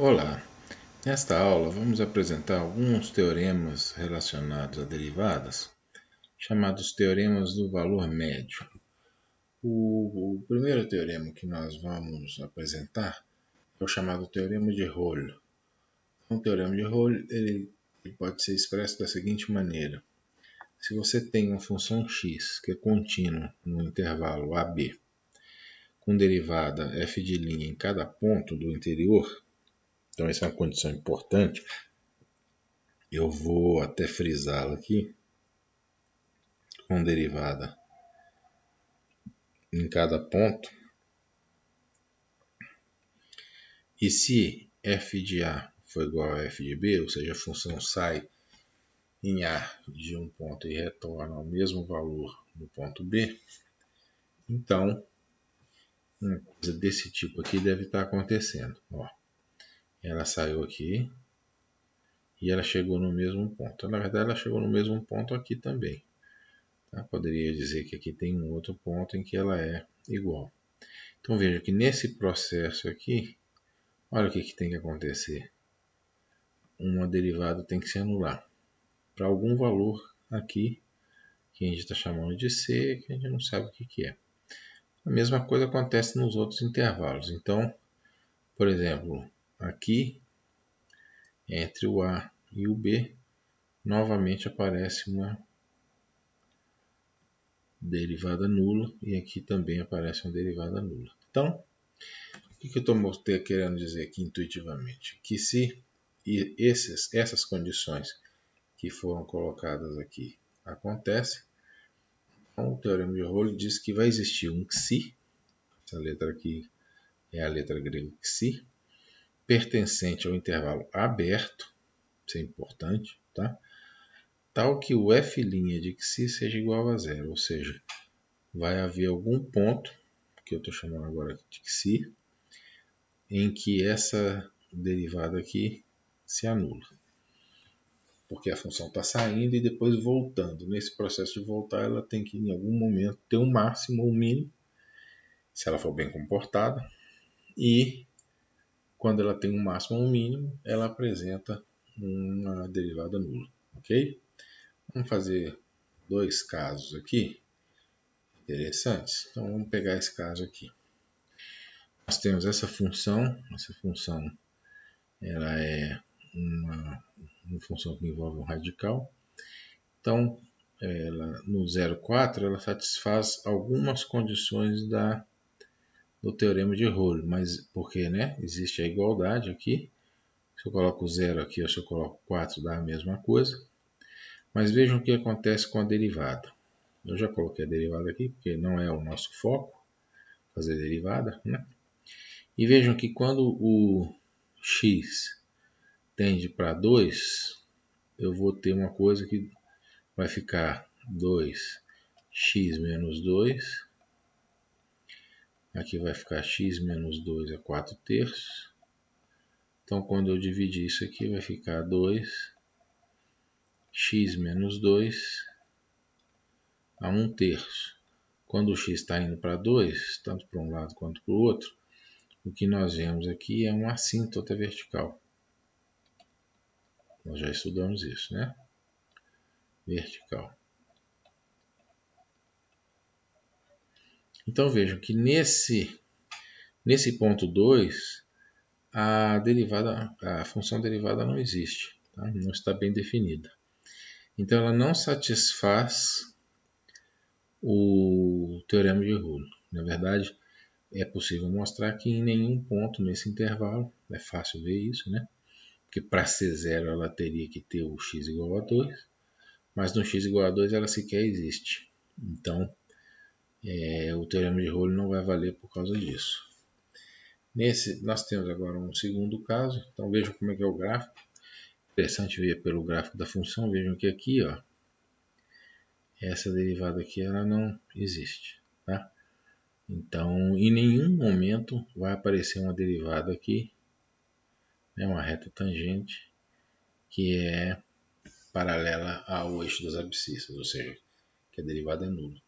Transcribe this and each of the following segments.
Olá, nesta aula vamos apresentar alguns teoremas relacionados a derivadas, chamados teoremas do valor médio. O primeiro teorema que nós vamos apresentar é o chamado teorema de Rolle. O teorema de Rolle ele pode ser expresso da seguinte maneira. Se você tem uma função x que é contínua no intervalo AB, com derivada f' em cada ponto do interior, então essa é uma condição importante. Eu vou até frisá-la aqui, com derivada em cada ponto. E se f de A for igual a f de B, ou seja, a função sai em A de um ponto e retorna ao mesmo valor no ponto B, então uma coisa desse tipo aqui deve estar acontecendo. Ó, ela saiu aqui e ela chegou no mesmo ponto. Na verdade, ela chegou no mesmo ponto aqui também. Tá? Poderia dizer que aqui tem um outro ponto em que ela é igual. Então veja que nesse processo aqui, olha o que tem que acontecer. Uma derivada tem que se anular para algum valor aqui, que a gente está chamando de C, que a gente não sabe o que é. A mesma coisa acontece nos outros intervalos. Então, por exemplo, aqui, entre o A e o B, novamente aparece uma derivada nula, e aqui também aparece uma derivada nula. Então, o que eu estou querendo dizer aqui intuitivamente? Que se essas condições que foram colocadas aqui acontecem, então o teorema de Rolle diz que vai existir um xi, essa letra aqui é a letra grega xi, pertencente ao intervalo aberto, isso é importante, tá? Tal que o f' de xi seja igual a zero, ou seja, vai haver algum ponto, que eu estou chamando agora de xi, em que essa derivada aqui se anula. Porque a função está saindo e depois voltando. Nesse processo de voltar, ela tem que, em algum momento, ter um máximo ou um mínimo, se ela for bem comportada. E, quando ela tem um máximo ou um mínimo, ela apresenta uma derivada nula. Ok? Vamos fazer dois casos aqui interessantes. Então, vamos pegar esse caso aqui. Nós temos essa função ela é uma função que envolve um radical. Então, ela, no 0,4, ela satisfaz algumas condições do teorema de Rolle, mas porque existe a igualdade aqui. Se eu coloco 0 aqui ou se eu coloco 4 dá a mesma coisa. Mas vejam o que acontece com a derivada. Eu já coloquei a derivada aqui porque não é o nosso foco fazer derivada, né? E vejam que quando o x tende para 2, eu vou ter uma coisa que vai ficar 2x menos 2. Aqui vai ficar x menos 2 a 4 terços. Então, quando eu dividir isso aqui, vai ficar 2x menos 2 a 1 terço. Quando o x está indo para 2, tanto para um lado quanto para o outro, o que nós vemos aqui é uma assíntota vertical. Nós já estudamos isso, né? Vertical. Então vejam que nesse ponto 2, a função derivada não existe, tá? Não está bem definida. Então ela não satisfaz o teorema de Rolle. Na verdade, é possível mostrar que em nenhum ponto nesse intervalo, é fácil ver isso, né? Porque para ser zero ela teria que ter o x igual a 2, mas no x igual a 2 ela sequer existe. Então, o teorema de Rolle não vai valer por causa disso. Nós temos agora um segundo caso. Então vejam como é que é o gráfico. Interessante ver pelo gráfico da função. Vejam que aqui, ó, essa derivada aqui ela não existe, tá? Então, em nenhum momento vai aparecer uma derivada aqui, uma reta tangente, que é paralela ao eixo das abscissas, ou seja, que a derivada é nula.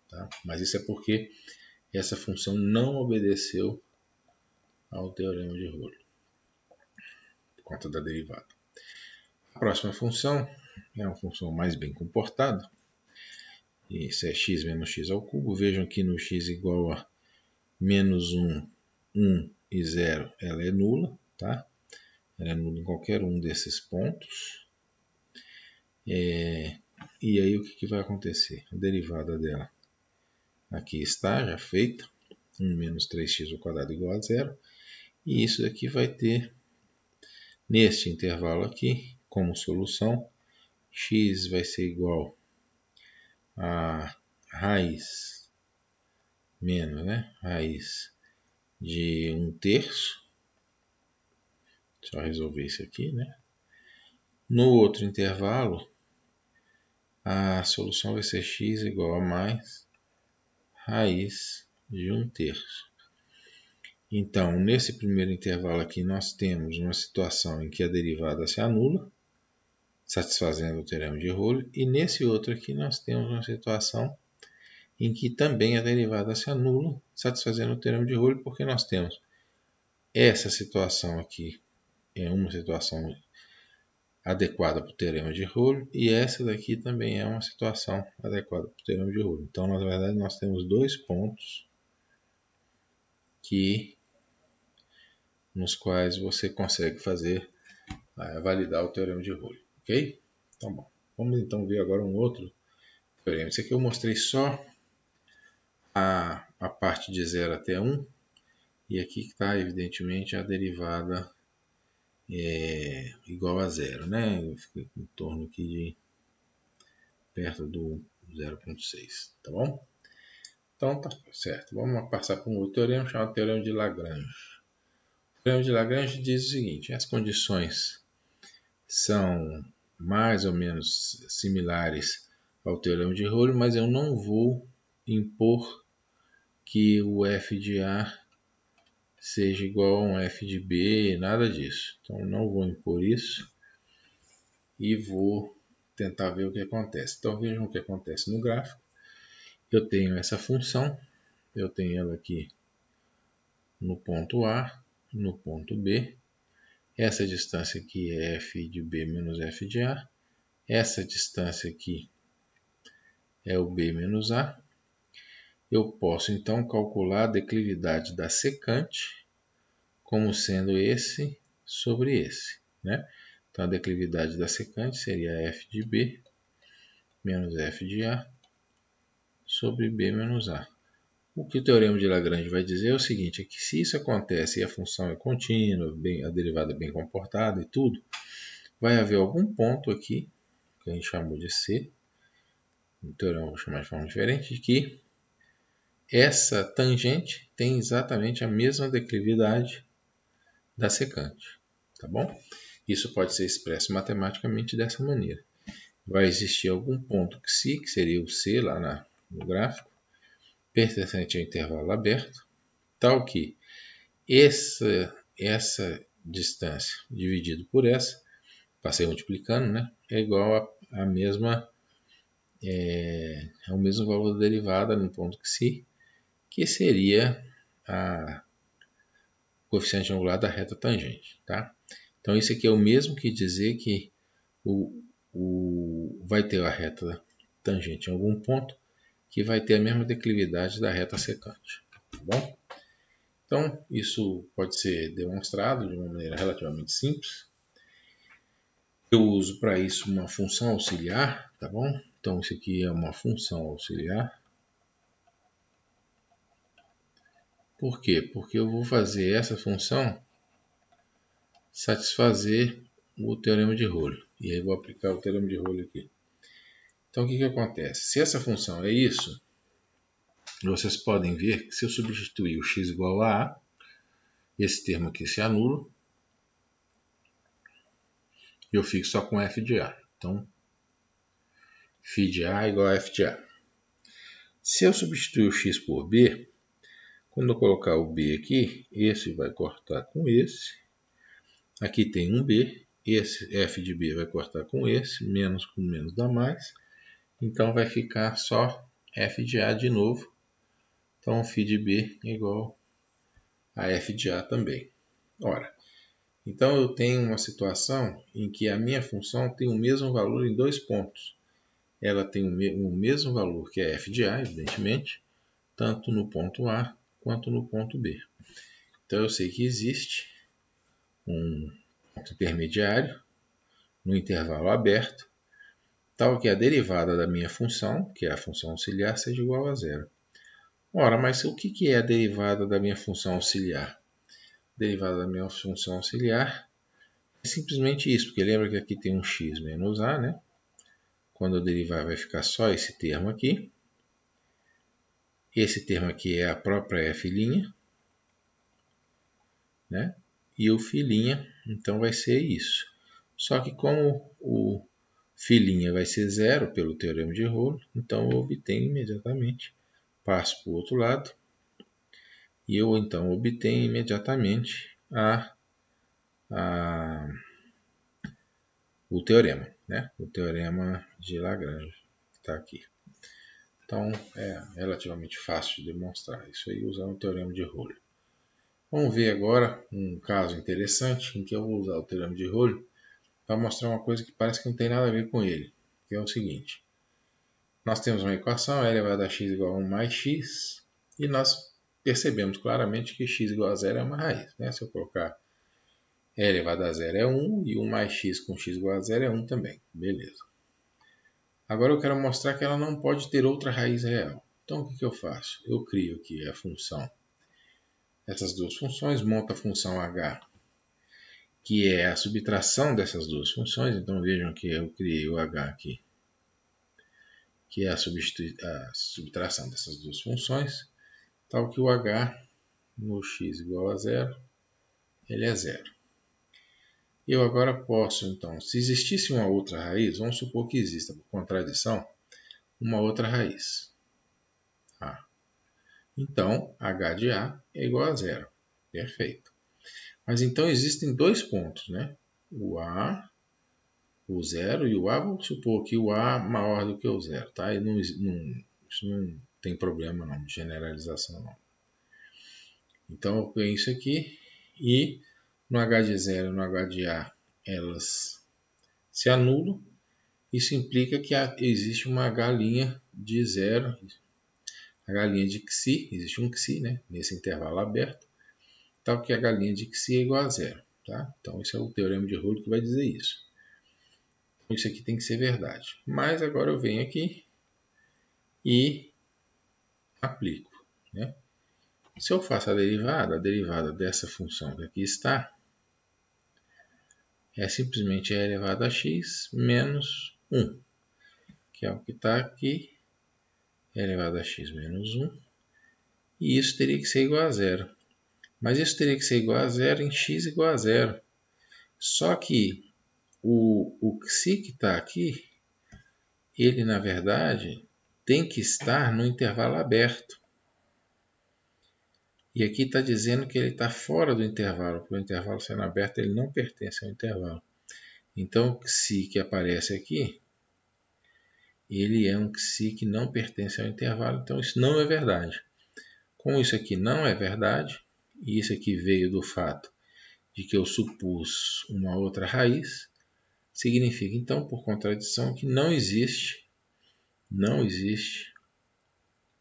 Tá? Mas isso é porque essa função não obedeceu ao teorema de Rolle. conta da derivada. A próxima função é uma função mais bem comportada. Isso é x menos x ao cubo. Vejam que no x igual a menos 1, 1 e 0, ela é nula, tá? Ela é nula em qualquer um desses pontos. E aí o que vai acontecer? A derivada dela aqui está já feita. 1 menos 3x ao quadrado igual a 0. E isso daqui vai ter, neste intervalo aqui, como solução, x vai ser igual a raiz menos, raiz de 1/3. Só resolver isso aqui, No outro intervalo, a solução vai ser x igual a mais raiz de 1/3. Então, nesse primeiro intervalo aqui, nós temos uma situação em que a derivada se anula, satisfazendo o teorema de Rowley, e nesse outro aqui nós temos uma situação em que também a derivada se anula, satisfazendo o teorema de Rowley, porque nós temos essa situação aqui, é uma situação adequada para o teorema de Rowley, e essa daqui também é uma situação adequada para o teorema de Rowley. Então, na verdade, nós temos dois pontos nos quais você consegue validar o teorema de Rowley, ok? Então, bom, vamos então ver agora um outro teorema. Esse aqui eu mostrei só a parte de 0 até 1, e aqui está evidentemente a derivada igual a 0, Eu fiquei em torno aqui de perto do 0,6, tá bom? Então tá certo, vamos passar para um outro teorema chamado teorema de Lagrange. O teorema de Lagrange diz o seguinte: as condições são mais ou menos similares ao teorema de Rowley, mas eu não vou impor que o f de A seja igual a um f de B, nada disso. Então não vou impor isso e vou tentar ver o que acontece. Então vejam o que acontece no gráfico. Eu tenho essa função, eu tenho ela aqui no ponto A, no ponto B. Essa distância aqui é f de B menos f de A. Essa distância aqui é o B menos A. Eu posso então calcular a declividade da secante como sendo esse sobre esse, Então a declividade da secante seria f de B menos f de A sobre B menos A. O que o teorema de Lagrange vai dizer é o seguinte: é que se isso acontece e a função é contínua, a derivada é bem comportada e tudo, vai haver algum ponto aqui, que a gente chamou de C, o teorema eu vou chamar de forma diferente, de que essa tangente tem exatamente a mesma declividade da secante, tá bom? Isso pode ser expresso matematicamente dessa maneira. Vai existir algum ponto que seria o C lá no gráfico, pertencente ao intervalo aberto, tal que essa distância dividido por essa, passei multiplicando, é igual a mesma o mesmo valor da derivada no ponto que seria a coeficiente angular da reta tangente, tá? Então isso aqui é o mesmo que dizer que vai ter a reta tangente em algum ponto que vai ter a mesma declividade da reta secante, tá bom? Então isso pode ser demonstrado de uma maneira relativamente simples. Eu uso para isso uma função auxiliar, tá bom? Então isso aqui é uma função auxiliar. Por quê? Porque eu vou fazer essa função satisfazer o teorema de Rowley. E aí vou aplicar o teorema de Rowley aqui. Então o que acontece? Se essa função é isso, vocês podem ver que se eu substituir o x igual a A, esse termo aqui se anula, e eu fico só com f de A. Então, φ de A igual a f de A. Se eu substituir o x por B, quando eu colocar o B aqui, esse vai cortar com esse. Aqui tem um B, esse f de B vai cortar com esse, menos com menos dá mais. Então vai ficar só f de A de novo. Então φ de B é igual a f de A também. Ora, Então eu tenho uma situação em que a minha função tem o mesmo valor em dois pontos. Ela tem o mesmo valor que é f de a, evidentemente, tanto no ponto A quanto no ponto B. Então eu sei que existe um ponto intermediário no intervalo aberto, tal que a derivada da minha função, que é a função auxiliar, seja igual a zero. Ora, mas o que é a derivada da minha função auxiliar? A derivada da minha função auxiliar é simplesmente isso, porque lembra que aqui tem um x menos a, né? Quando eu derivar vai ficar só esse termo aqui. Esse termo aqui é a própria f', né? E o φ', então vai ser isso. Só que como o φ' vai ser zero pelo teorema de Rolo, então eu obtenho imediatamente, passo para o outro lado, e eu então obtenho imediatamente o teorema, né? O teorema de Lagrange, que está aqui. Então é relativamente fácil de demonstrar isso aí usando o teorema de Rolo. Vamos ver agora um caso interessante em que eu vou usar o teorema de Rolo para mostrar uma coisa que parece que não tem nada a ver com ele, que é o seguinte. Nós temos uma equação, e elevado a x igual a 1 mais x, e nós percebemos claramente que x igual a zero é uma raiz, né? Se eu colocar e elevado a zero é 1, e 1 mais x com x igual a zero é 1 também. Beleza. Agora eu quero mostrar que ela não pode ter outra raiz real. Então o que eu faço? Eu crio aqui a função, essas duas funções, monto a função h, que é a subtração dessas duas funções. Então vejam que eu criei o h aqui, que é a subtração dessas duas funções, tal que o h no x igual a zero, ele é zero. Eu agora posso, então, se existisse uma outra raiz, vamos supor que exista, por contradição, uma outra raiz, a. Então, h de a é igual a zero. Perfeito. Mas então existem dois pontos, né? O a, o zero e o a, vamos supor que o a é maior do que o zero, tá? E isso não tem problema não, de generalização não. Então eu ponho isso aqui e no h de zero e no h de a elas se anulam. Isso implica que existe uma h' de zero, h' de xi, existe um xi, né, nesse intervalo aberto, tal que h' de xi é igual a zero. Tá? Então esse é o teorema de Rolo que vai dizer isso. Isso aqui tem que ser verdade. Mas agora eu venho aqui e aplico, né? Se eu faço a derivada dessa função que aqui está, é simplesmente e elevado a x menos 1, que é o que está aqui, e elevado a x menos 1, e isso teria que ser igual a zero. Mas isso teria que ser igual a zero em x igual a zero. Só que o xi que está aqui, ele na verdade tem que estar no intervalo aberto. E aqui está dizendo que ele está fora do intervalo, porque o intervalo sendo aberto ele não pertence ao intervalo. Então o xi que aparece aqui, ele é um xi que não pertence ao intervalo, então isso não é verdade. Como isso aqui não é verdade, e isso aqui veio do fato de que eu supus uma outra raiz, significa então, por contradição, que não existe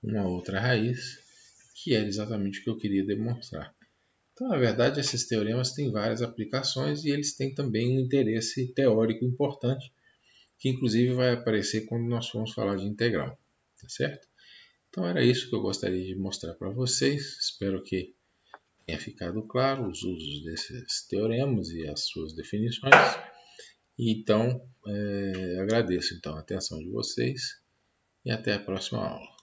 uma outra raiz, que era exatamente o que eu queria demonstrar. Então, na verdade, esses teoremas têm várias aplicações e eles têm também um interesse teórico importante, que inclusive vai aparecer quando nós formos falar de integral, tá certo? Então era isso que eu gostaria de mostrar para vocês. Espero que tenha ficado claro os usos desses teoremas e as suas definições. Então, agradeço então a atenção de vocês e até a próxima aula.